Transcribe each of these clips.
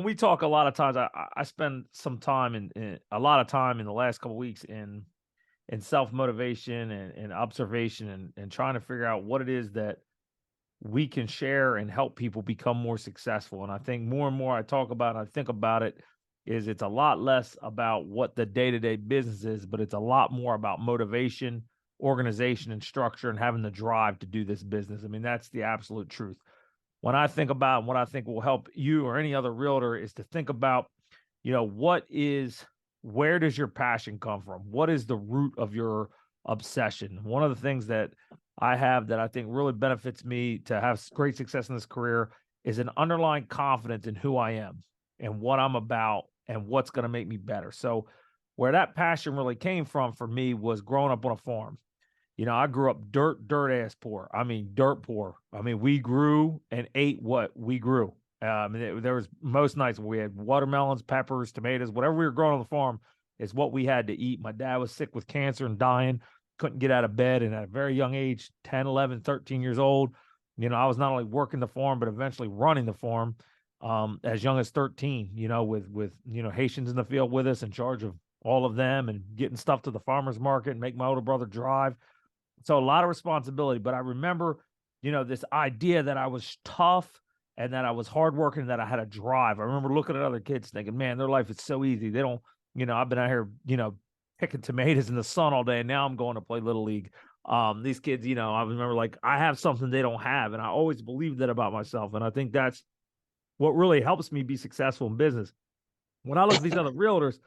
we talk a lot of times. I spend some time in a lot of time in the last couple weeks in self motivation and observation and trying to figure out what it is that we can share and help people become more successful. And I think more and more I talk about, I think about it, is it's a lot less about what the day to day business is, but it's a lot more about motivation, organization, and structure, and having the drive to do this business. I mean, that's the absolute truth. When I think about what I think will help you or any other realtor is to think about, where does your passion come from? What is the root of your obsession? One of the things that I have that I think really benefits me to have great success in this career is an underlying confidence in who I am and what I'm about and what's going to make me better. So, where that passion really came from for me was growing up on a farm. I grew up dirt ass poor. I mean, dirt poor. I mean, we grew and ate what we grew. There was most nights where we had watermelons, peppers, tomatoes, whatever we were growing on the farm is what we had to eat. My dad was sick with cancer and dying, couldn't get out of bed. And at a very young age, 10, 11, 13 years old, I was not only working the farm, but eventually running the farm as young as 13, with Haitians in the field with us in charge of all of them and getting stuff to the farmer's market and make my older brother drive. So a lot of responsibility, but I remember, this idea that I was tough and that I was hardworking and that I had a drive. I remember looking at other kids thinking, man, their life is so easy. They don't, I've been out here, picking tomatoes in the sun all day, and now I'm going to play little league. These kids, I remember like I have something they don't have, and I always believed that about myself. And I think that's what really helps me be successful in business. When I look at these other realtors,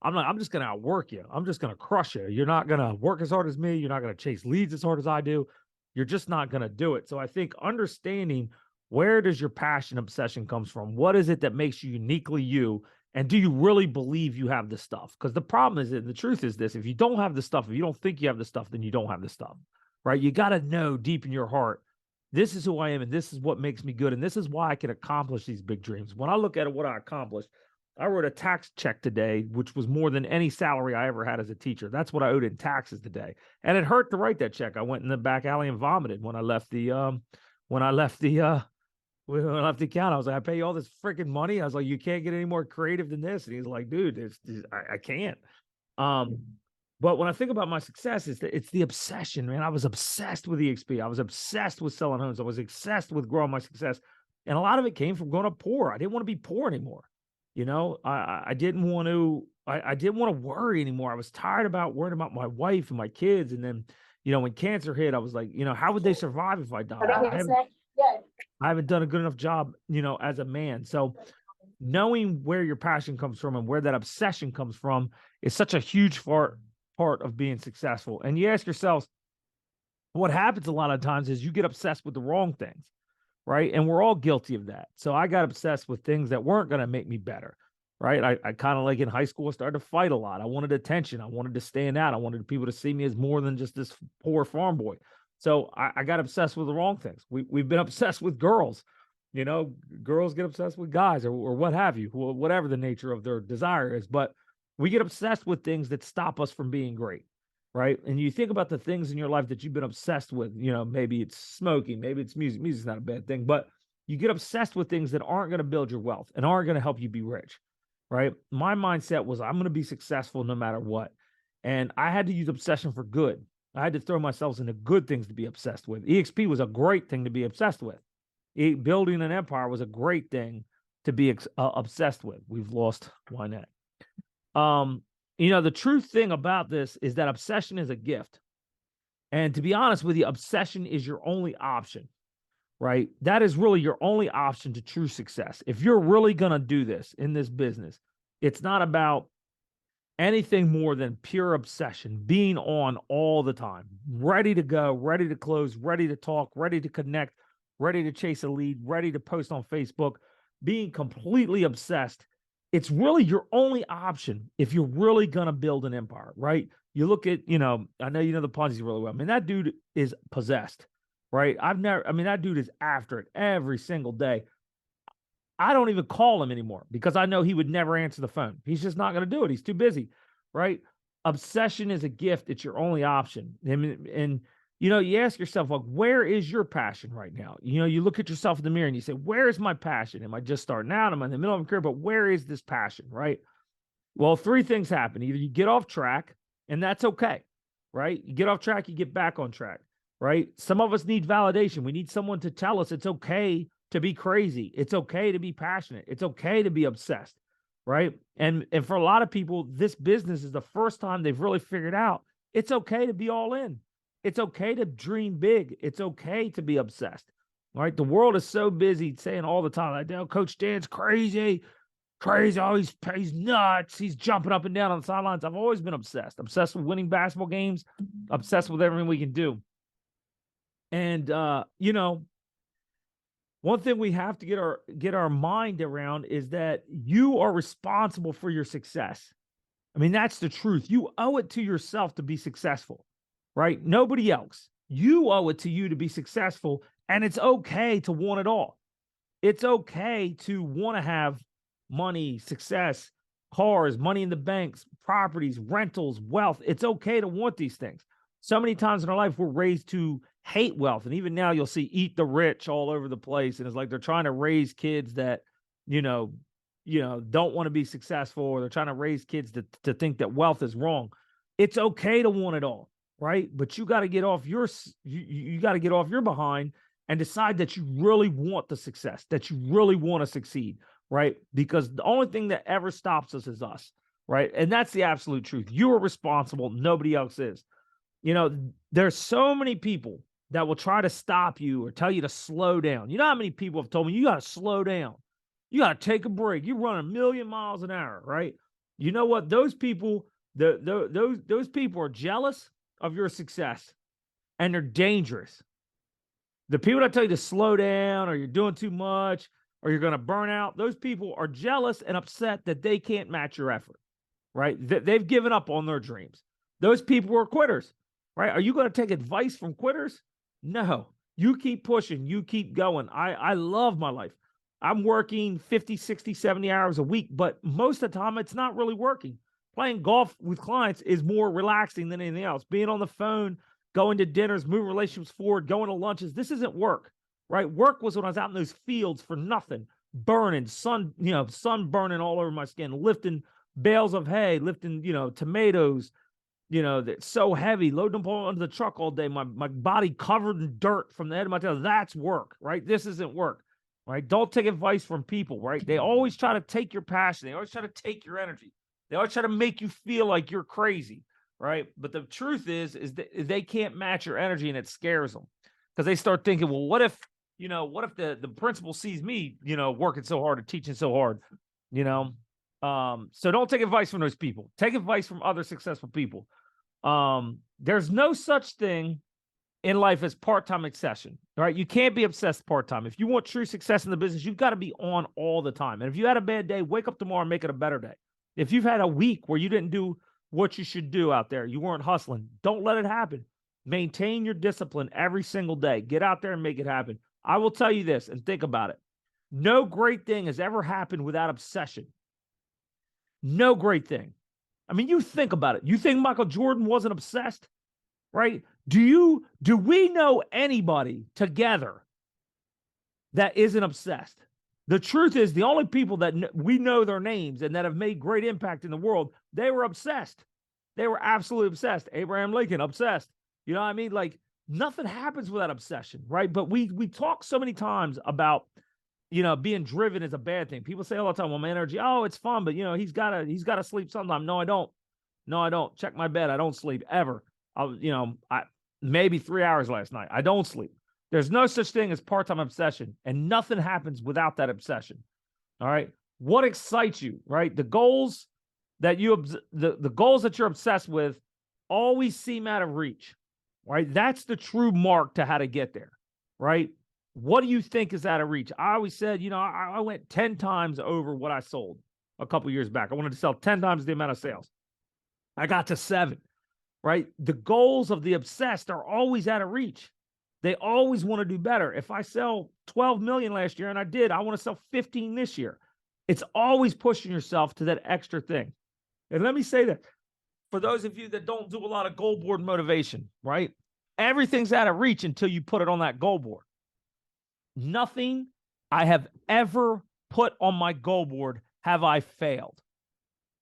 I'm just going to outwork you. I'm just going to crush you. You're not going to work as hard as me. You're not going to chase leads as hard as I do. You're just not going to do it. So I think understanding where does your passion obsession comes from? What is it that makes you uniquely you? And do you really believe you have the stuff? Because the problem is that the truth is this: if you don't have the stuff, if you don't think you have the stuff, then you don't have the stuff, right? You got to know deep in your heart, this is who I am, and this is what makes me good, and this is why I can accomplish these big dreams. When I look at what I accomplished, I wrote a tax check today, which was more than any salary I ever had as a teacher. That's what I owed in taxes today, and it hurt to write that check. I went in the back alley and vomited when I left the when I left the when I left the account. I was like, I pay you all this freaking money. I was like, you can't get any more creative than this. And he's like, dude, I can't. But when I think about my success, it's the obsession, man. I was obsessed with EXP. I was obsessed with selling homes. I was obsessed with growing my success, and a lot of it came from growing up poor. I didn't want to be poor anymore. I didn't want to. I didn't want to worry anymore. I was tired about worrying about my wife and my kids. And then, when cancer hit, I was like, how would they survive if I died? I haven't done a good enough job, as a man. So knowing where your passion comes from and where that obsession comes from is such a huge part of being successful. And you ask yourselves, what happens a lot of times is you get obsessed with the wrong things, right? And we're all guilty of that. So I got obsessed with things that weren't going to make me better, right? I kind of like in high school, I started to fight a lot. I wanted attention. I wanted to stand out. I wanted people to see me as more than just this poor farm boy. So I got obsessed with the wrong things. We've been obsessed with girls. Girls get obsessed with guys or what have you, whatever the nature of their desire is. But we get obsessed with things that stop us from being great, right? And you think about the things in your life that you've been obsessed with. Maybe it's smoking, maybe it's music. Music's not a bad thing, but you get obsessed with things that aren't going to build your wealth and aren't going to help you be rich, right? My mindset was I'm going to be successful no matter what. And I had to use obsession for good. I had to throw myself into good things to be obsessed with. EXP was a great thing to be obsessed with. Building an empire was a great thing to be obsessed with. We've lost Wynette. The true thing about this is that obsession is a gift. And to be honest with you, obsession is your only option, right? That is really your only option to true success. If you're really going to do this in this business, it's not about anything more than pure obsession, being on all the time, ready to go, ready to close, ready to talk, ready to connect, ready to chase a lead, ready to post on Facebook, being completely obsessed. It's really your only option if you're really going to build an empire, right? You look at, I know you know the Ponzi really well. I mean, that dude is possessed, right? That dude is after it every single day. I don't even call him anymore because I know he would never answer the phone. He's just not going to do it. He's too busy, right? Obsession is a gift. It's your only option. And you ask yourself, like, where is your passion right now? You look at yourself in the mirror and you say, where is my passion? Am I just starting out? Am I in the middle of my career? But where is this passion, right? Well, three things happen. Either you get off track, and that's okay, right? You get off track, you get back on track, right? Some of us need validation. We need someone to tell us it's okay to be crazy. It's okay to be passionate. It's okay to be obsessed, right? And for a lot of people, this business is the first time they've really figured out it's okay to be all in. It's okay to dream big. It's okay to be obsessed, right? The world is so busy saying all the time, like, "Oh, Coach Dan's crazy. Oh, he's nuts. He's jumping up and down on the sidelines." I've always been obsessed with winning basketball games, obsessed with everything we can do. And, one thing we have to get our mind around is that you are responsible for your success. I mean, that's the truth. You owe it to yourself to be successful, right? Nobody else. You owe it to you to be successful, and it's okay to want it all. It's okay to want to have money, success, cars, money in the banks, properties, rentals, wealth. It's okay to want these things. So many times in our life, we're raised to hate wealth. And even now you'll see Eat the Rich all over the place. And it's like they're trying to raise kids that, don't want to be successful, or they're trying to raise kids to think that wealth is wrong. It's okay to want it all, right? But you got to get off you got to get off your behind and decide that you really want the success, that you really want to succeed, right? Because the only thing that ever stops us is us, right? And that's the absolute truth. You are responsible. Nobody else is. There's so many people that will try to stop you or tell you to slow down. You know how many people have told me, you got to slow down. You got to take a break. You run 1,000,000 miles an hour, right? You know what? Those people, those people are jealous of your success, and they're dangerous. The people that tell you to slow down, or you're doing too much, or you're going to burn out, those people are jealous and upset that they can't match your effort, right? They've given up on their dreams. Those people are quitters, right? Are you going to take advice from quitters? No. You keep pushing. You keep going. I love my life. I'm working 50, 60, 70 hours a week, but most of the time it's not really working. Playing golf with clients is more relaxing than anything else. Being on the phone, going to dinners, moving relationships forward, going to lunches, this isn't work, right? Work was when I was out in those fields for nothing, burning, sun burning all over my skin, lifting bales of hay, lifting, tomatoes, that's so heavy, loading them all under the truck all day, my body covered in dirt from the head of my tail. That's work, right? This isn't work, right? Don't take advice from people, right? They always try to take your passion. They always try to take your energy. They always try to make you feel like you're crazy, right? But the truth is that they can't match your energy, and it scares them because they start thinking, well, what if the principal sees me, working so hard or teaching so hard, so don't take advice from those people. Take advice from other successful people. There's no such thing in life as part-time obsession, right? You can't be obsessed part-time. If you want true success in the business, you've got to be on all the time. And if you had a bad day, wake up tomorrow and make it a better day. If you've had a week where you didn't do what you should do out there, you weren't hustling, don't let it happen. Maintain your discipline every single day. Get out there and make it happen. I will tell you this, and think about it. No great thing has ever happened without obsession. No great thing. I mean, you think about it. You think Michael Jordan wasn't obsessed, right? Do we know anybody together that isn't obsessed? The truth is, the only people that we know their names and that have made great impact in the world, they were obsessed. They were absolutely obsessed. Abraham Lincoln, obsessed. You know what I mean? Like, nothing happens without obsession, right? But we talk so many times about, being driven is a bad thing. People say all the time, well, my energy, oh, it's fun, but he's gotta sleep sometime. No, I don't. Check my bed. I don't sleep ever. I maybe 3 hours last night. I don't sleep. There's no such thing as part-time obsession, and nothing happens without that obsession. All right. What excites you, right? The goals that the goals that you're obsessed with always seem out of reach, right? That's the true mark to how to get there, right? What do you think is out of reach? I always said, I went 10 times over what I sold a couple years back. I wanted to sell 10 times the amount of sales. I got to 7, right? The goals of the obsessed are always out of reach. They always want to do better. If I sell 12 million last year, and I did, I want to sell 15 this year. It's always pushing yourself to that extra thing. And let me say that for those of you that don't do a lot of goal board motivation, right? Everything's out of reach until you put it on that goal board. Nothing I have ever put on my goal board have I failed.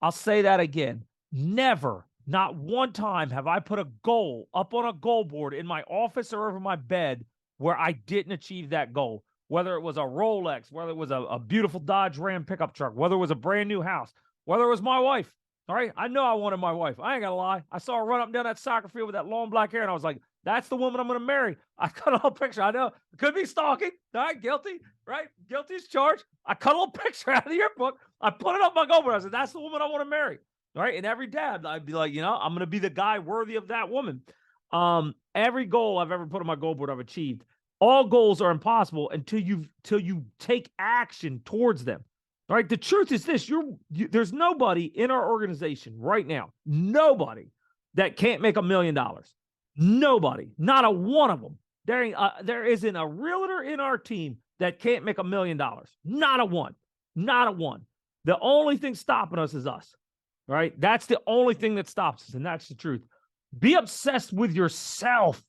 I'll say that again. Never, not one time have I put a goal up on a goal board in my office or over my bed where I didn't achieve that goal. Whether it was a Rolex, whether it was a beautiful Dodge Ram pickup truck, whether it was a brand new house, whether it was my wife. All right. I know I wanted my wife. I ain't gonna lie. I saw her run up and down that soccer field with that long black hair, and I was like, that's the woman I'm gonna marry. I cut a little picture. I know it could be stalking. All right, guilty, right? Guilty as charged. I cut a little picture out of the yearbook. I put it up my goal board. I said, that's the woman I want to marry. All right. And every dad, I'd be like, I'm gonna be the guy worthy of that woman. Every goal I've ever put on my goal board, I've achieved. All goals are impossible until you take action towards them. All right. The truth is this: there's nobody in our organization right now, nobody that can't make $1 million. Nobody, not a one of them. There isn't a realtor in our team that can't make $1 million. Not a one. Not a one. The only thing stopping us is us. Right? That's the only thing that stops us, and that's the truth. Be obsessed with yourself.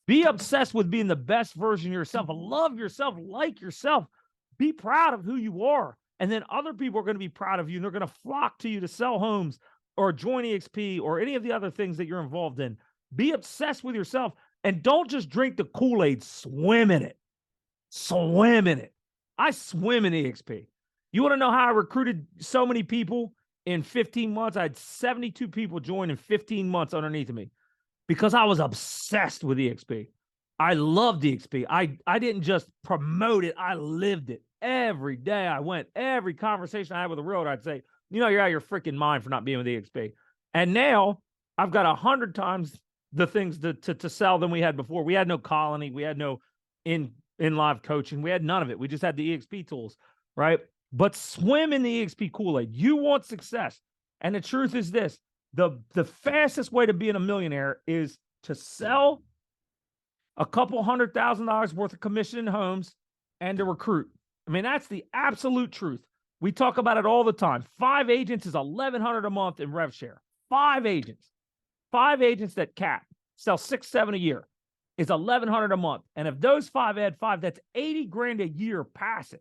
Be obsessed with being the best version of yourself. Love yourself, like yourself. Be proud of who you are. And then other people are going to be proud of you, and they're going to flock to you to sell homes or join EXP or any of the other things that you're involved in. Be obsessed with yourself, and don't just drink the Kool-Aid. Swim in it. Swim in it. I swim in EXP. You want to know how I recruited so many people in 15 months? I had 72 people join in 15 months underneath of me because I was obsessed with EXP. I loved EXP. I didn't just promote it. I lived it. Every day I went, every conversation I had with a realtor, I'd say, you're out of your freaking mind for not being with EXP. And now I've got 100 times the things to sell than we had before. We had no Colony. We had no in live coaching. We had none of it. We just had the EXP tools, right? But swim in the EXP Kool-Aid. You want success. And the truth is this: the fastest way to being a millionaire is to sell a couple $100,000 worth of commission in homes and to recruit. I mean, that's the absolute truth. We talk about it all the time. 5 agents is $1,100 a month in rev share. 5 agents. 5 agents that cap sell 6, 7 a year is $1,100 a month. And if those 5 add 5, that's $80,000 a year passive,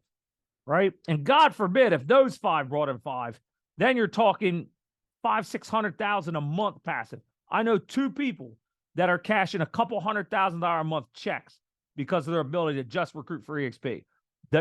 right? And God forbid if those 5 brought in 5, then you're talking $500,000-$600,000 a month passive. I know 2 people that are cashing a couple $100,000 a month checks because of their ability to just recruit for EXP.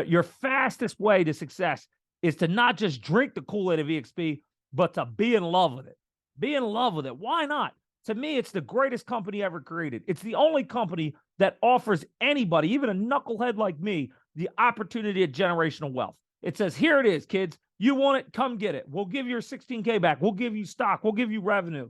Your fastest way to success is to not just drink the Kool-Aid of EXP, but to be in love with it. Be in love with it. Why not? To me, it's the greatest company ever created. It's the only company that offers anybody, even a knucklehead like me, the opportunity at generational wealth. It says, here it is, kids. You want it? Come get it. We'll give you your $16K back. We'll give you stock. We'll give you revenue.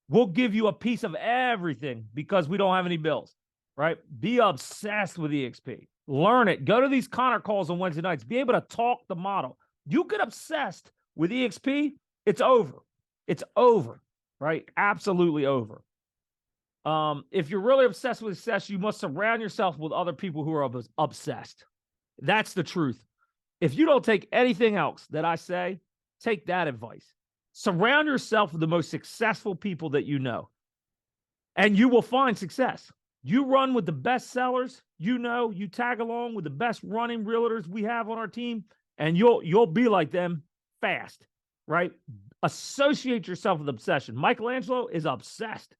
We'll give you a piece of everything because we don't have any bills, right? Be obsessed with EXP. Learn it. Go to these Connor calls on Wednesday nights. Be able to talk the model. You get obsessed with EXP, it's over. It's over, right? Absolutely over. If you're really obsessed with success, you must surround yourself with other people who are obsessed. That's the truth. If you don't take anything else that I say, take that advice. Surround yourself with the most successful people that you know, and you will find success. You run with the best sellers, you tag along with the best running realtors we have on our team, and you'll be like them fast, right? Associate yourself with obsession. Michelangelo is obsessed.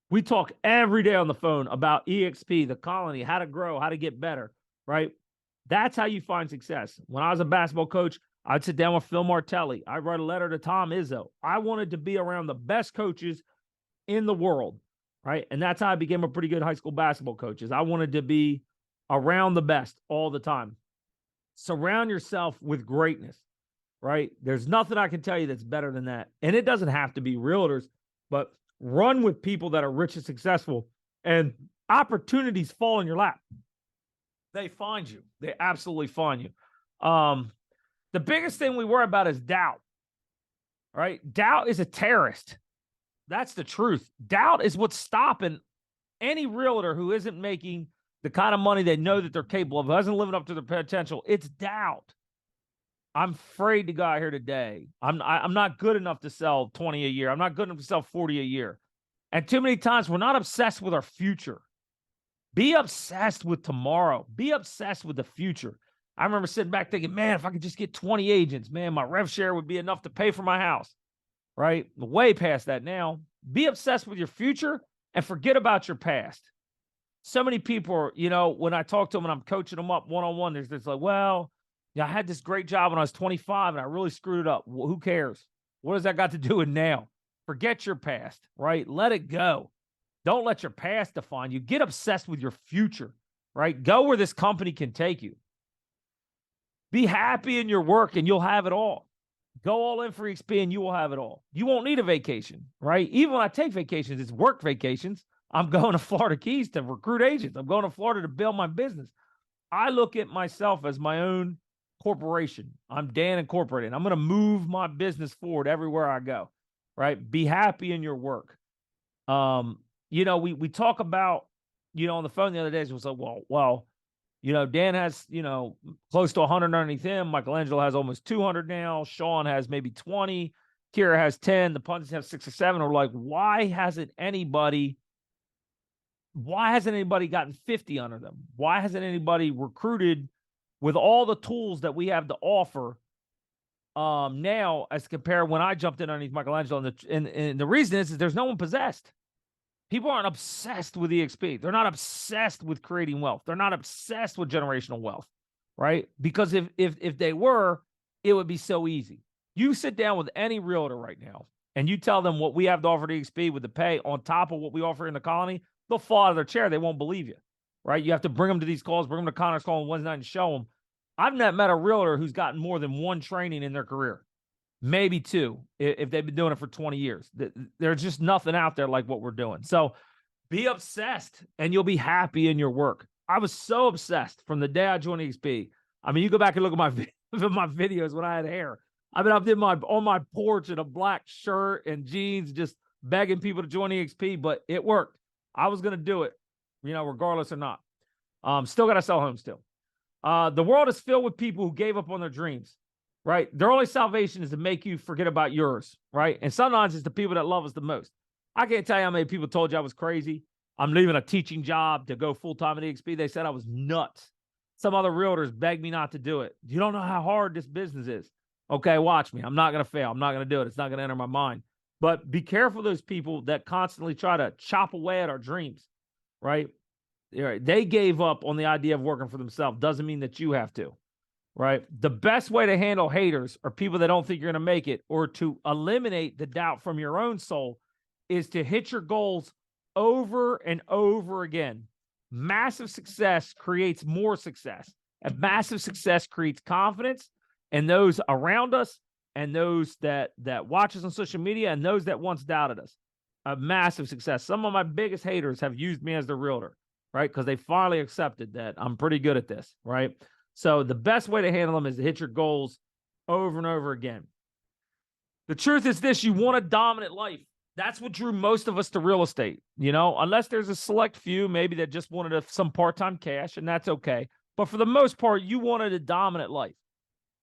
We talk every day on the phone about EXP, the Colony, how to grow, how to get better, right? That's how you find success. When I was a basketball coach, I'd sit down with Phil Martelli. I'd write a letter to Tom Izzo. I wanted to be around the best coaches in the world, right? And that's how I became a pretty good high school basketball coach. I wanted to be around the best all the time. Surround yourself with greatness, right? There's nothing I can tell you that's better than that. And it doesn't have to be realtors, but run with people that are rich and successful, and opportunities fall in your lap. They find you. They absolutely find you. The biggest thing we worry about is doubt, right? Doubt is a terrorist. That's the truth. Doubt is what's stopping any realtor who isn't making the kind of money they know that they're capable of, who hasn't lived up to their potential. It's doubt. I'm afraid to go out here today. I'm not good enough to sell 20 a year. I'm not good enough to sell 40 a year. And too many times we're not obsessed with our future. Be obsessed with tomorrow. Be obsessed with the future. I remember sitting back thinking, man, if I could just get 20 agents, man, my rev share would be enough to pay for my house, right? Way past that now. Be obsessed with your future and forget about your past. So many people are, you know, when I talk to them and I'm coaching them up one-on-one, there's this like, well, yeah, I had this great job when I was 25 and I really screwed it up. Well, who cares? What does that got to do with now? Forget your past, right? Let it go. Don't let your past define you. Get obsessed with your future, right? Go where this company can take you. Be happy in your work and you'll have it all. Go all in for EXP and you will have it all. You won't need a vacation, right? Even when I take vacations, it's work vacations. I'm going to Florida Keys to recruit agents. I'm going to Florida to build my business. I look at myself as my own corporation. I'm Dan Incorporated. I'm going to move my business forward everywhere I go, right? Be happy in your work. You know, we talk about, you know, on the phone the other day, it was like, well, you know, Dan has, you know, close to 100 underneath him. Michelangelo has almost 200 now. Sean has maybe 20. Kira has 10. The Punches have 6 or 7. Or like, why hasn't anybody gotten 50 under them? Why hasn't anybody recruited with all the tools that we have to offer now as compared when I jumped in underneath Michelangelo? And the reason is there's no one possessed. People aren't obsessed with EXP. They're not obsessed with creating wealth. They're not obsessed with generational wealth, right? Because if they were, it would be so easy. You sit down with any realtor right now and you tell them what we have to offer to EXP with the pay on top of what we offer in the colony, they'll fall out of their chair. They won't believe you, right? You have to bring them to these calls, bring them to Connor's call on Wednesday night and show them. I've not met a realtor who's gotten more than one training in their career. Maybe 2, if they've been doing it for 20 years. There's just nothing out there like what we're doing. So be obsessed and you'll be happy in your work. I was so obsessed from the day I joined EXP. I mean, you go back and look at my videos when I had hair. I mean, I did on my porch in a black shirt and jeans, just begging people to join EXP, but it worked. I was going to do it, you know, regardless or not. Still got to sell homes still. The world is filled with people who gave up on their dreams. Right? Their only salvation is to make you forget about yours, right? And sometimes it's the people that love us the most. I can't tell you how many people told you I was crazy. I'm leaving a teaching job to go full-time at EXP. They said I was nuts. Some other realtors begged me not to do it. You don't know how hard this business is. Okay, watch me. I'm not going to fail. I'm not going to do it. It's not going to enter my mind. But be careful of those people that constantly try to chop away at our dreams, right? They gave up on the idea of working for themselves. Doesn't mean that you have to. Right? The best way to handle haters or people that don't think you're going to make it or to eliminate the doubt from your own soul is to hit your goals over and over again. Massive success creates more success. And massive success creates confidence in those around us and those that watch us on social media and those that once doubted us. A massive success. Some of my biggest haters have used me as their realtor, right? Because they finally accepted that I'm pretty good at this, right? So the best way to handle them is to hit your goals over and over again. The truth is this: you want a dominant life. That's what drew most of us to real estate, you know, unless there's a select few maybe that just wanted some part-time cash, and that's okay. But for the most part, you wanted a dominant life.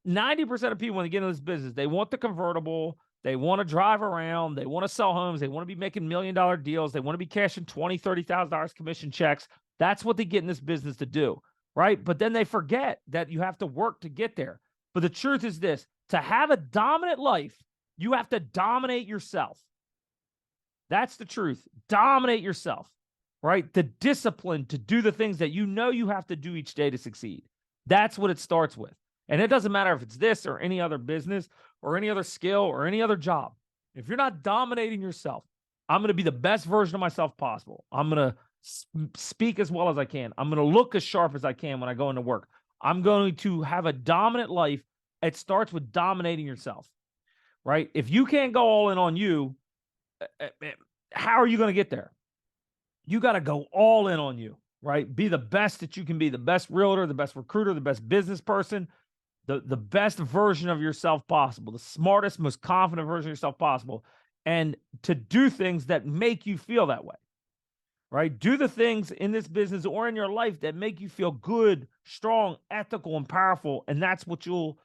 90% of people, when they get into this business, they want the convertible, they want to drive around, they want to sell homes, they want to be making $1 million deals, they want to be cashing $20,000, $30,000 commission checks. That's what they get in this business to do. Right? But then they forget that you have to work to get there. But the truth is this: to have a dominant life, you have to dominate yourself. That's the truth. Dominate yourself, right? The discipline to do the things that you know you have to do each day to succeed. That's what it starts with. And it doesn't matter if it's this or any other business or any other skill or any other job. If you're not dominating yourself, I'm going to be the best version of myself possible. I'm going to speak as well as I can. I'm going to look as sharp as I can when I go into work. I'm going to have a dominant life. It starts with dominating yourself, right? If you can't go all in on you, how are you going to get there? You got to go all in on you, right? Be the best that you can be, the best realtor, the best recruiter, the best business person, the best version of yourself possible, the smartest, most confident version of yourself possible, and to do things that make you feel that way. Right? Do the things in this business or in your life that make you feel good, strong, ethical, and powerful. And that's what you'll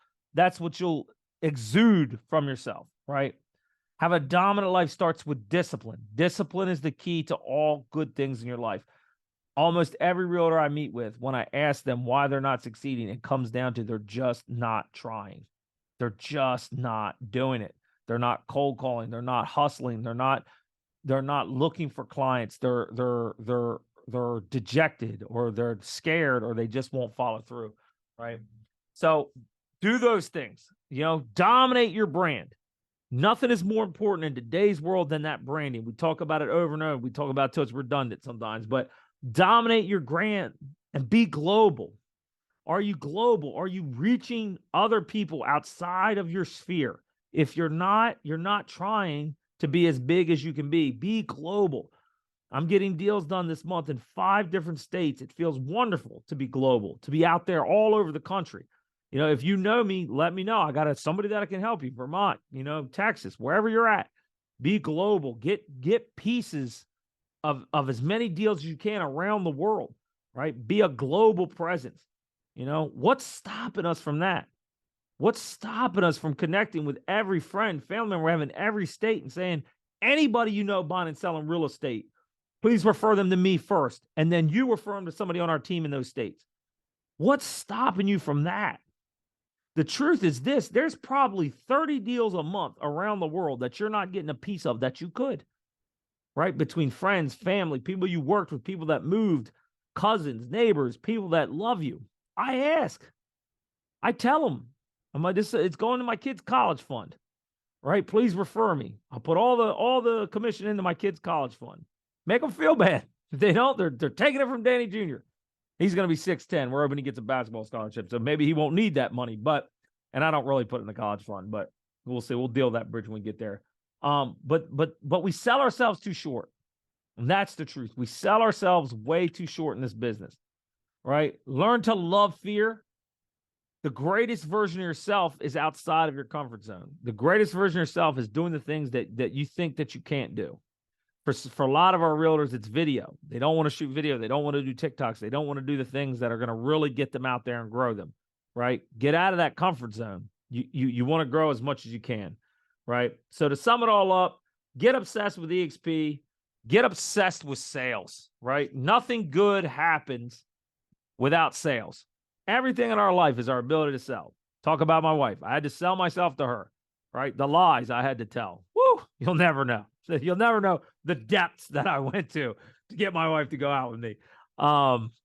exude from yourself, right? Have a dominant life starts with discipline. Discipline is the key to all good things in your life. Almost every realtor I meet with, when I ask them why they're not succeeding, it comes down to they're just not trying. They're just not doing it. They're not cold calling. They're not hustling. They're not looking for clients. They're dejected, or they're scared, or they just won't follow through, right? So do those things. Dominate your brand. Nothing is more important in today's world than that branding. We talk about it over and over. We talk about it till it's redundant sometimes, but dominate your brand and be global. Are you global? Are you reaching other people outside of your sphere? If you're not trying to be as big as you can be. Be global. I'm getting deals done this month in 5 different states. It feels wonderful to be global, to be out there all over the country. If you know me, let me know. I got somebody that I can help you. Vermont, Texas, wherever you're at. Be global. Get pieces of as many deals as you can around the world, right? Be a global presence. What's stopping us from that? What's stopping us from connecting with every friend, family member we have in every state and saying, anybody buying and selling real estate, please refer them to me first, and then you refer them to somebody on our team in those states? What's stopping you from that? The truth is this: there's probably 30 deals a month around the world that you're not getting a piece of that you could, right? Between friends, family, people you worked with, people that moved, cousins, neighbors, people that love you. I ask. I tell them, it's going to my kid's college fund, right? Please refer me. I'll put all the commission into my kid's college fund. Make them feel bad. If they don't, they're taking it from Danny Jr. He's going to be 6'10". We're hoping he gets a basketball scholarship, so maybe he won't need that money. And I don't really put it in the college fund, but we'll see. We'll deal that bridge when we get there. But we sell ourselves too short, and that's the truth. We sell ourselves way too short in this business, right? Learn to love fear. The greatest version of yourself is outside of your comfort zone. The greatest version of yourself is doing the things that you think that you can't do. For a lot of our realtors, it's video. They don't want to shoot video. They don't want to do TikToks. They don't want to do the things that are going to really get them out there and grow them, right? Get out of that comfort zone. You want to grow as much as you can, right? So to sum it all up, get obsessed with EXP. Get obsessed with sales, right? Nothing good happens without sales. Everything in our life is our ability to sell. Talk about my wife. I had to sell myself to her, right? The lies I had to tell. Woo! You'll never know. You'll never know the depths that I went to get my wife to go out with me.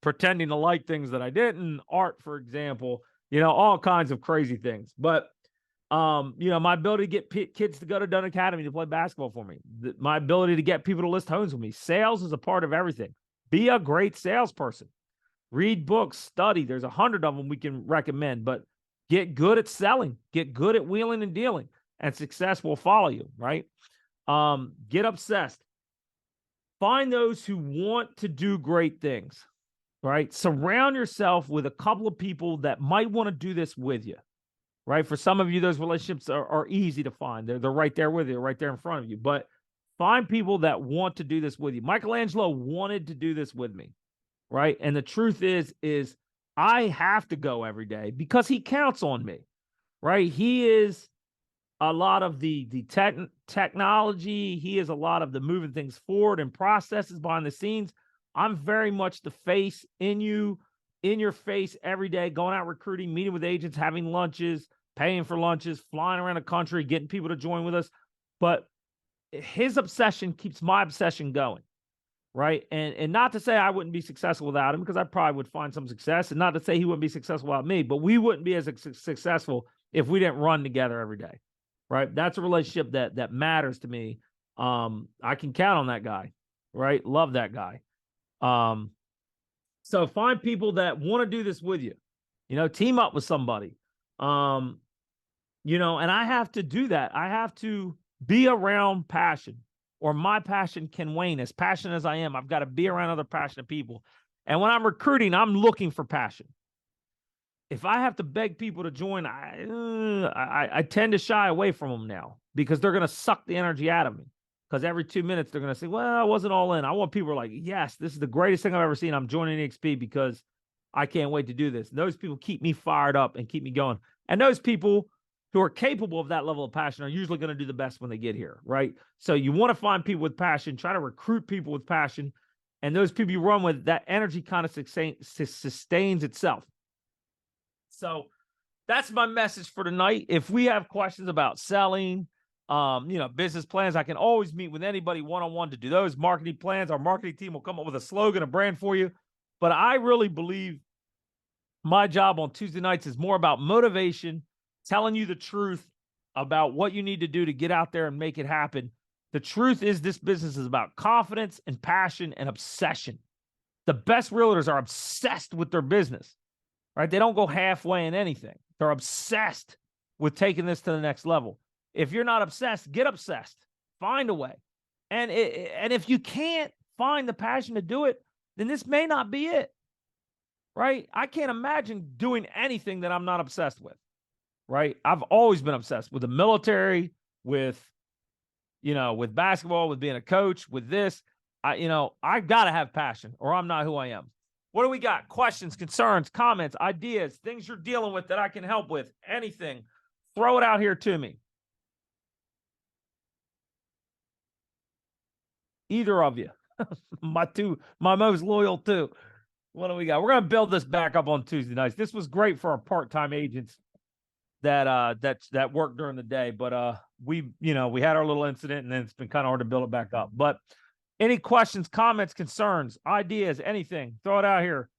Pretending to like things that I didn't, art, for example, all kinds of crazy things. But, my ability to get kids to go to Dunn Academy to play basketball for me, my ability to get people to list homes with me. Sales is a part of everything. Be a great salesperson. Read books, study. There's 100 of them we can recommend, but get good at selling. Get good at wheeling and dealing, and success will follow you, right? Get obsessed. Find those who want to do great things, right? Surround yourself with a couple of people that might want to do this with you, right? For some of you, those relationships are easy to find. They're right there with you, right there in front of you. But find people that want to do this with you. Michelangelo wanted to do this with me, right? And the truth is I have to go every day because he counts on me, right? He is a lot of the technology. He is a lot of the moving things forward and processes behind the scenes. I'm very much the face in your face every day, going out recruiting, meeting with agents, having lunches, paying for lunches, flying around the country, getting people to join with us. But his obsession keeps my obsession going, right? And not to say I wouldn't be successful without him, because I probably would find some success, and not to say he wouldn't be successful without me, but we wouldn't be as successful if we didn't run together every day. Right. That's a relationship that matters to me. I can count on that guy. Right. Love that guy. So find people that want to do this with you. Team up with somebody. And I have to do that. I have to be around passion, or my passion can wane. As passionate as I am, I've got to be around other passionate people. And when I'm recruiting, I'm looking for passion. If I have to beg people to join, I tend to shy away from them now, because they're going to suck the energy out of me. Because every 2 minutes, they're going to say, well, I wasn't all in. I want people who are like, yes, this is the greatest thing I've ever seen. I'm joining EXP because I can't wait to do this. And those people keep me fired up and keep me going. And those people who are capable of that level of passion are usually going to do the best when they get here, right? So you want to find people with passion, try to recruit people with passion, and those people you run with, that energy kind of sustains itself. So that's my message for tonight. If we have questions about selling, business plans, I can always meet with anybody one-on-one to do those marketing plans. Our marketing team will come up with a slogan, a brand for you. But I really believe my job on Tuesday nights is more about motivation, telling you the truth about what you need to do to get out there and make it happen. The truth is this business is about confidence and passion and obsession. The best realtors are obsessed with their business, right? They don't go halfway in anything. They're obsessed with taking this to the next level. If you're not obsessed, get obsessed. Find a way. And if you can't find the passion to do it, then this may not be it, right? I can't imagine doing anything that I'm not obsessed with, right? I've always been obsessed with the military, with basketball, with being a coach, with this. I've got to have passion or I'm not who I am. What do we got? Questions, concerns, comments, ideas, things you're dealing with that I can help with, anything. Throw it out here to me. Either of you. my most loyal two. What do we got? We're going to build this back up on Tuesday nights. This was great for our part-time agents that work during the day, but we had our little incident and then it's been kind of hard to build it back up. But any questions, comments, concerns, ideas, anything, throw it out here.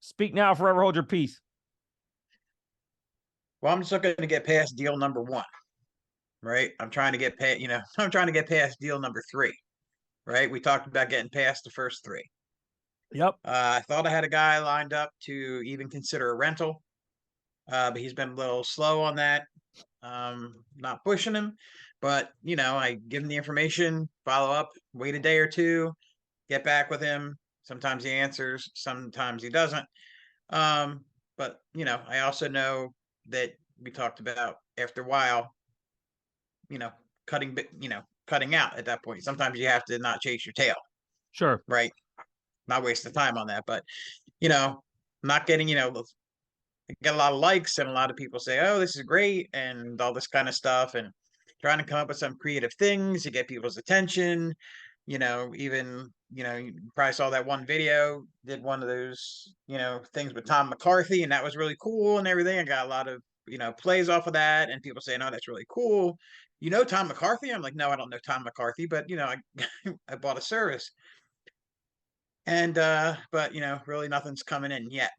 Speak now, forever hold your peace. Well, I'm just looking to get past deal number 1, right? I'm trying to get past, I'm trying to get past deal number 3, right? We talked about getting past the first 3. Yep. I thought I had a guy lined up to even consider a rental, but he's been a little slow on that. Not pushing him, but I give him the information, follow up, wait a day or two, get back with him. Sometimes he answers, sometimes he doesn't. But I also know that we talked about after a while, cutting out at that point. Sometimes you have to not chase your tail. Sure. Right. Not waste the time on that, but not getting, get a lot of likes and a lot of people say, oh, this is great and all this kind of stuff, and trying to come up with some creative things to get people's attention. Even you probably saw that one video, did one of those things with Tom McCarthy, and that was really cool and everything. I got a lot of plays off of that, and people saying, oh, that's really cool. Tom McCarthy? I'm like, no, I don't know Tom McCarthy, but I I bought a service. And but really nothing's coming in yet.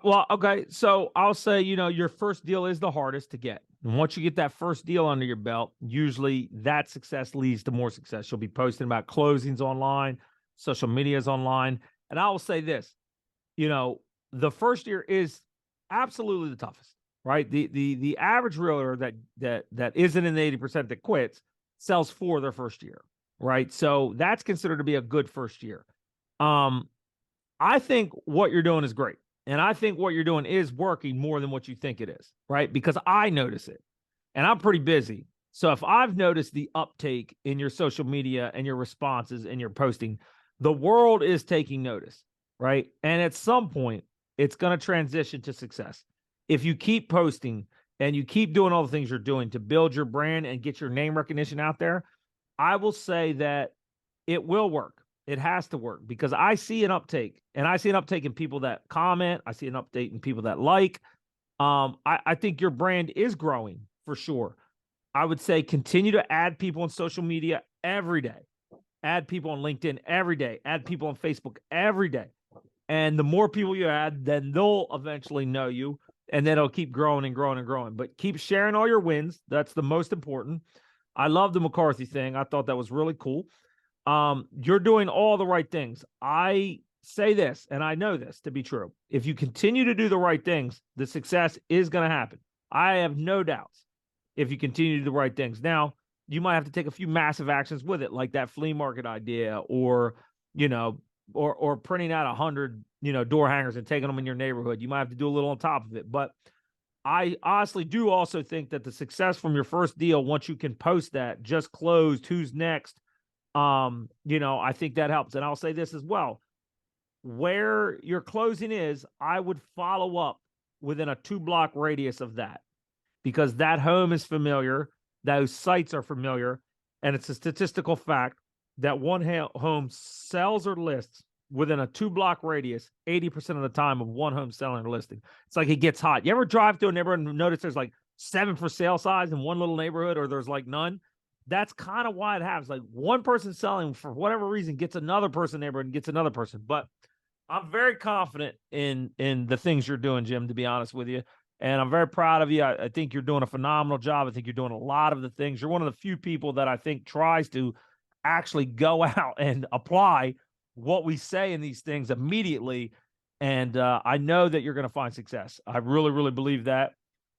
Well, okay. So I'll say, your first deal is the hardest to get. And once you get that first deal under your belt, usually that success leads to more success. You'll be posting about closings online, social media is online. And I will say this, the first year is absolutely the toughest, right? The average realtor that isn't in the 80% that quits sells 4 their first year, right? So that's considered to be a good first year. I think what you're doing is great. And I think what you're doing is working more than what you think it is, right? Because I notice it and I'm pretty busy. So if I've noticed the uptake in your social media and your responses and your posting, the world is taking notice, right? And at some point, it's going to transition to success. If you keep posting and you keep doing all the things you're doing to build your brand and get your name recognition out there, I will say that it will work. It has to work because I see an uptake, and I see an uptake in people that comment. I see an uptake in people that like. I think your brand is growing for sure. I would say continue to add people on social media every day. Add people on LinkedIn every day. Add people on Facebook every day. And the more people you add, then they'll eventually know you, and then it'll keep growing and growing and growing. But keep sharing all your wins. That's the most important. I love the McCarthy thing. I thought that was really cool. You're doing all the right things. I say this, and I know this to be true. If you continue to do the right things, the success is going to happen. I have no doubts if you continue to do the right things. Now, you might have to take a few massive actions with it, like that flea market idea, or printing out 100, door hangers and taking them in your neighborhood. You might have to do a little on top of it. But I honestly do also think that the success from your first deal, once you can post that, just closed, who's next, I think that helps. And I'll say this as well. Where your closing is, I would follow up within a 2-block radius of that, because that home is familiar, those sites are familiar, and it's a statistical fact that one home sells or lists within a 2-block radius 80% of the time of one home selling or listing. It's like it gets hot. You ever drive through a neighborhood and notice there's like 7 for sale signs in one little neighborhood, or there's like none? That's kind of why it happens. Like one person selling for whatever reason gets another person neighborhood and gets another person. But I'm very confident in the things you're doing, Jim, to be honest with you. And I'm very proud of you. I think you're doing a phenomenal job. I think you're doing a lot of the things. You're one of the few people that I think tries to actually go out and apply what we say in these things immediately. And I know that you're going to find success. I really, really believe that.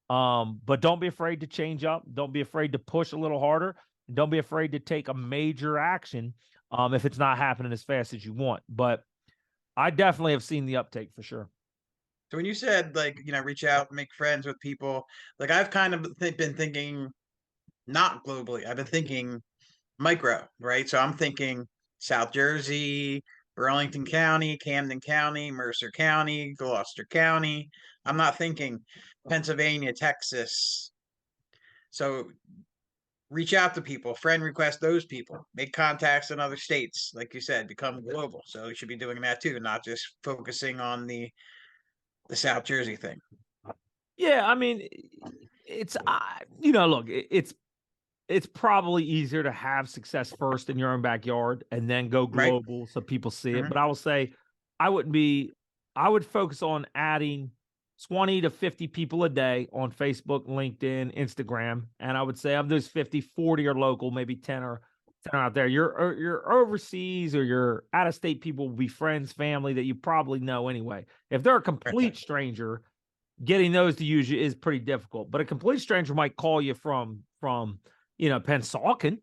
But don't be afraid to change up. Don't be afraid to push a little harder. Don't be afraid to take a major action if it's not happening as fast as you want. But I definitely have seen the uptake for sure. So when you said like, reach out, make friends with people, like I've kind of been thinking not globally. I've been thinking micro, right? So I'm thinking South Jersey, Burlington County, Camden County, Mercer County, Gloucester County. I'm not thinking Pennsylvania, Texas. So reach out to people, friend request those people, make contacts in other states, like you said, become global. So you should be doing that too, not just focusing on the South Jersey thing. Yeah, I mean, it's look, it's probably easier to have success first in your own backyard and then go Right. global so people see it. Mhm. But I will say, I would focus on adding 20 to 50 people a day on Facebook, LinkedIn, Instagram. And I would say of those 50, 40 are local, maybe 10 are out there. Your overseas or your out of state people will be friends, family that you probably know anyway. If they're a complete stranger, getting those to use you is pretty difficult. But a complete stranger might call you from Pennsauken,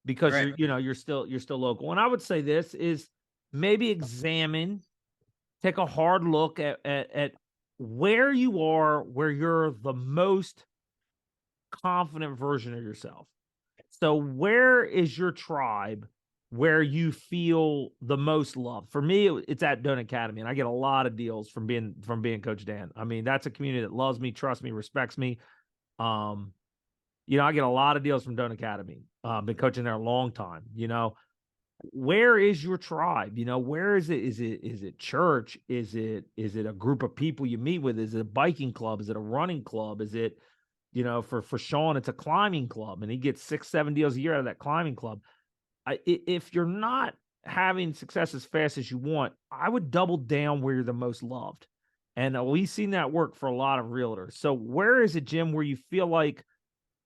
because Right. you're still local. And I would say this is maybe take a hard look at where you are, where you're the most confident version of yourself. So where is your tribe where you feel the most love? For me, it's at Doane Academy, and I get a lot of deals from being Coach Dan. I mean, that's a community that loves me, trusts me, respects me. I get a lot of deals from Doane Academy. Been coaching there a long time. Where is your tribe? Where is it? Is it church? Is it a group of people you meet with? Is it a biking club? Is it a running club? Is it, for Sean, it's a climbing club, and he gets 6-7 deals a year out of that climbing club. If you're not having success as fast as you want, I would double down where you're the most loved. And we've seen that work for a lot of realtors. So where is it, Jim, where you feel like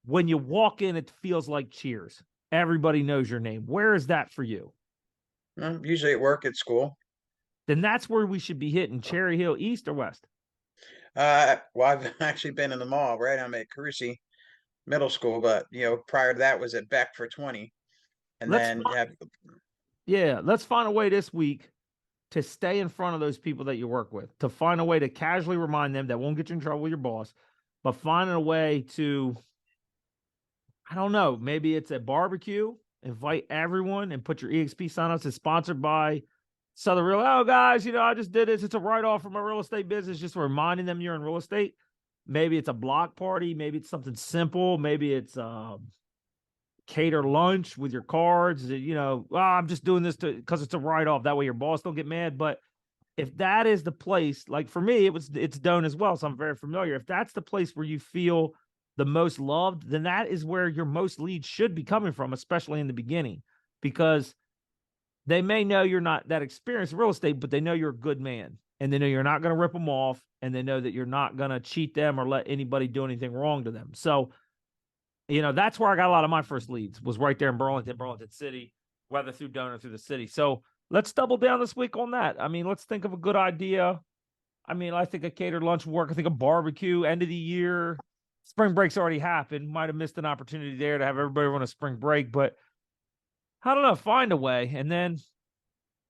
when you walk in, it feels like cheers? Everybody knows your name. Where is that for you? Usually at work, at school. Then that's where we should be hitting. Cherry Hill, east or west? Well, I've actually been in the mall, right? I'm at Carusi Middle School, but prior to that was at Beck for 20. And Let's then let's find a way this week to stay in front of those people that you work with, to find a way to casually remind them that won't get you in trouble with your boss, but finding a way to, I don't know, maybe it's a barbecue, invite everyone and put your EXP signups. It's sponsored by Southern Real. Oh, guys, I just did this. It's a write-off from my real estate business, just reminding them you're in real estate. Maybe it's a block party. Maybe it's something simple. Maybe it's cater lunch with your cards. I'm just doing this because it's a write-off. That way your boss don't get mad. But if that is the place, like for me, it's Doane as well, so I'm very familiar. If that's the place where you feel the most loved, then that is where your most leads should be coming from, especially in the beginning, because they may know you're not that experienced in real estate, but they know you're a good man, and they know you're not going to rip them off, and they know that you're not going to cheat them or let anybody do anything wrong to them. So, that's where I got a lot of my first leads, was right there in Burlington City, whether through Doane or through the city. So let's double down this week on that. I mean, let's think of a good idea. I mean, I think a catered lunch will work. I think a barbecue, end of the year. Spring break's already happened. Might have missed an opportunity there to have everybody on a spring break, but I don't know, find a way. And then,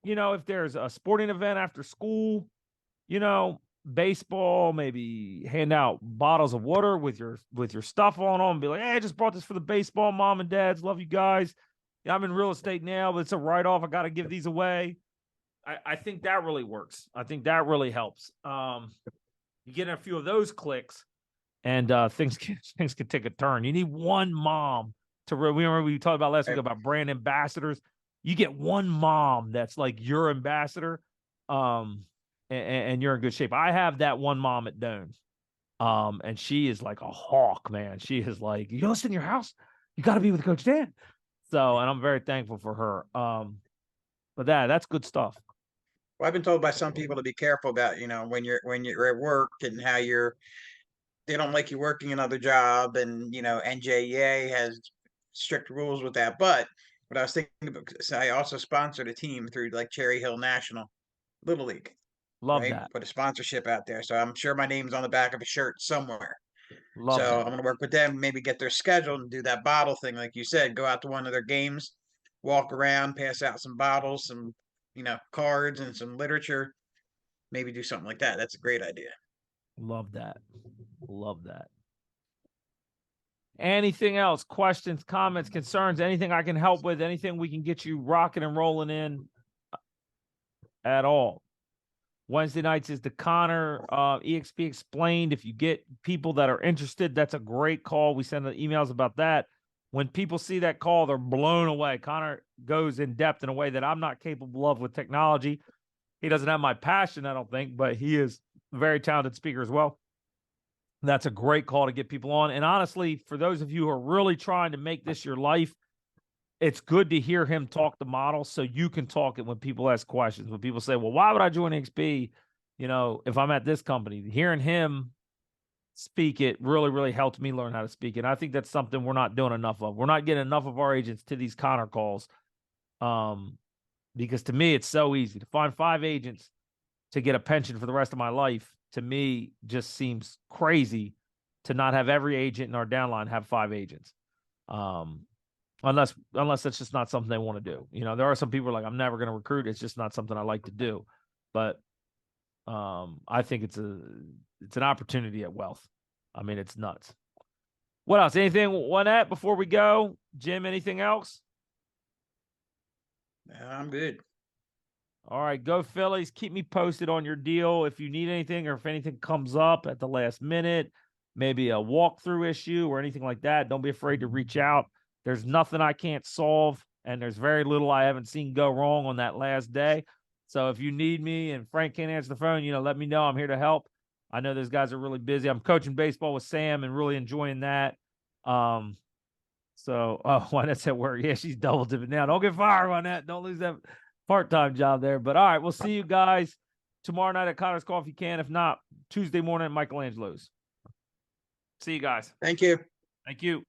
if there's a sporting event after school, baseball, maybe hand out bottles of water with your stuff on them, be like, hey, I just brought this for the baseball, mom and dads, love you guys. I'm in real estate now, but it's a write-off. I got to give these away. I think that really works. I think that really helps. You get a few of those clicks, and things can take a turn. You need one mom to remember we talked about last week about brand ambassadors. You get one mom that's like your ambassador, and you're in good shape. I have that one mom at Doane, and she is like a hawk, man. She is like, you listen in your house, you got to be with Coach Dan. So, and I'm very thankful for her. But that's good stuff. Well, I've been told by some people to be careful about, when you're at work and how they don't like you working another job, and NJEA has strict rules with that. But what I was thinking about, so I also sponsored a team through like Cherry Hill National Little League, Love right? that. Put a sponsorship out there, so I'm sure my name's on the back of a shirt somewhere. Love So that. I'm gonna work with them, maybe get their schedule and do that bottle thing, like you said. Go out to one of their games, walk around, pass out some bottles, some cards, and some literature. Maybe do something like that. That's a great idea. Love that. Love that. Anything else? Questions, comments, concerns, anything I can help with, anything we can get you rocking and rolling in at all? Wednesday nights is the Connor EXP Explained. If you get people that are interested, that's a great call. We send emails about that. When people see that call, they're blown away. Connor goes in depth in a way that I'm not capable of with technology. He doesn't have my passion, I don't think, but he is a very talented speaker as well. That's a great call to get people on. And honestly, for those of you who are really trying to make this your life, it's good to hear him talk the model so you can talk it when people ask questions. When people say, well, why would I join XP? If I'm at this company, hearing him speak it really, really helped me learn how to speak it. And I think that's something we're not doing enough of. We're not getting enough of our agents to these Connor calls. Because to me, it's so easy to find 5 agents to get a pension for the rest of my life. To me, just seems crazy to not have every agent in our downline have 5 agents. Unless that's just not something they want to do. There are some people who are like, I'm never going to recruit. It's just not something I like to do. But I think it's an opportunity at Wealth. I mean, it's nuts. What else? Anything on that before we go? Jim, anything else? I'm good. All right, go Phillies. Keep me posted on your deal if you need anything or if anything comes up at the last minute, maybe a walkthrough issue or anything like that. Don't be afraid to reach out. There's nothing I can't solve, and there's very little I haven't seen go wrong on that last day. So if you need me and Frank can't answer the phone, let me know. I'm here to help. I know those guys are really busy. I'm coaching baseball with Sam and really enjoying that. Why that's at work? Yeah, she's double dipping now. Don't get fired on that. Don't lose that part-time job there. But all right, we'll see you guys tomorrow night at Connor's Call if you can. If not, Tuesday morning at Michelangelo's. See you guys. Thank you. Thank you.